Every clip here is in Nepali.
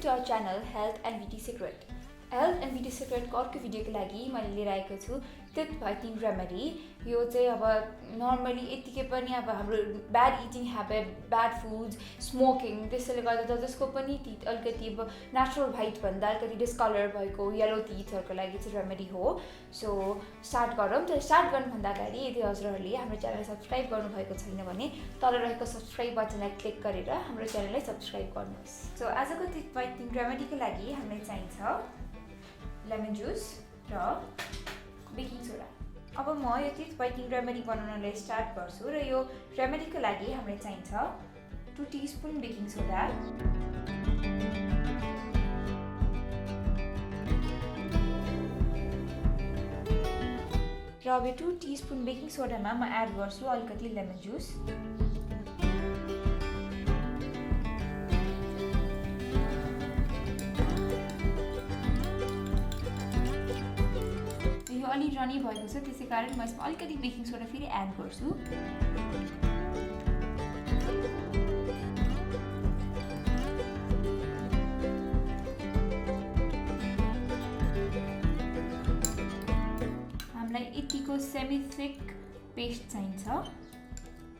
welcome to our channel Health and Beauty Secret. Health and Beauty Secret को अर्को भिडियोको लागि मैले लिएर आएको छु टिथ व्हाइटनिङ रेमेडी। यो चाहिँ अब नर्मली यतिकै पनि अब हाम्रो bad eating habit, bad foods, smoking त्यसैले गर्दा जसको पनि टिथ अलिकति अब नेचुरल व्हाइट भन्दा अलिकति डिस्कलर भएको येलो टिथहरूको लागि चाहिँ रेमेडी हो। सो स्टार्ट गरौँ। तर स्टार्ट गर्नुभन्दा अगाडि यदि हजुरहरूले हाम्रो च्यानल सब्सक्राइब गर्नुभएको छैन भने तल रहेको सब्सक्राइब बटनलाई क्लिक गरेर हाम्रो च्यानललाई सब्सक्राइब गर्नुहोस्। सो आजको टिथ व्हाइटनिङ रेमेडीको लागि हामीलाई चाहिन्छ लेमन जुस र बेकिङ सोडा। अब म यो टिथ व्हाइटनिङ रेमेडी बनाउनलाई स्टार्ट गर्छु र यो रेमेडीको लागि हामीलाई चाहिन्छ 2 टीस्पुन बेकिङ सोडा, र अब 2 टीस्पुन बेकिङ सोडामा म एड गर्छु अलिकति लेमन जुस। यो अलि रनी भएको छ त्यसै कारण म यसमा अलिकति बेकिङ सोडा फेरि एड गर्छु। हामीलाई यतिको सेमी थिक पेस्ट चाहिन्छ।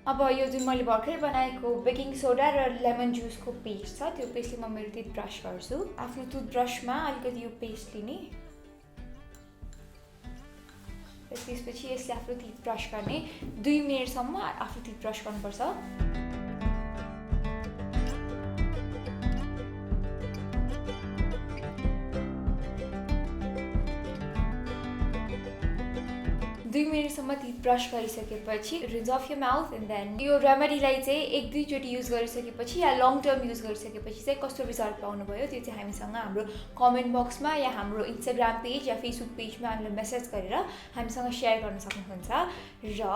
अब यो जुन मैले भर्खरै बनाएको बेकिङ सोडा र लेमन जुसको पेस्ट छ त्यो पेस्टले म मेरो टिथ ब्रस गर्छु। आफ्नो टुथब्रसमा अलिकति यो पेस्ट लिने, त्यसपछि यसले आफ्नो टिथ ब्रस गर्ने 2 मिनेटसम्म आफ्नो टिथ ब्रस गर्नुपर्छ। मिनेटसम्म टिथ ब्रस गरिसकेपछि rinse off your mouth and then यो रेमेडीलाई चाहिँ 1-2 चोटि युज गरिसकेपछि या लङ टर्म युज गरिसकेपछि चाहिँ कस्तो रिजल्ट पाउनुभयो त्यो चाहिँ हामीसँग हाम्रो कमेन्ट बक्समा या हाम्रो इन्स्टाग्राम पेज या फेसबुक पेजमा हामीलाई मेसेज गरेर हामीसँग सेयर गर्न सक्नुहुन्छ। र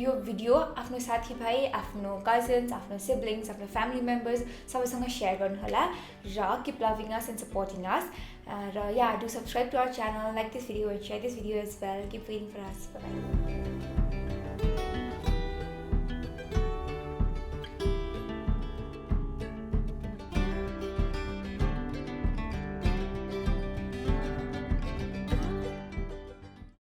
यो भिडियो आफ्नो साथीभाइ, आफ्नो कजन्स, आफ्नो सिब्लिङ्स, आफ्नो फ्यामिली मेम्बर्स सबैसँग सेयर गर्नुहोला र keep loving us and supporting us. Yeah, do subscribe to our channel, like this video and share this video as well. Keep waiting for us. Bye bye.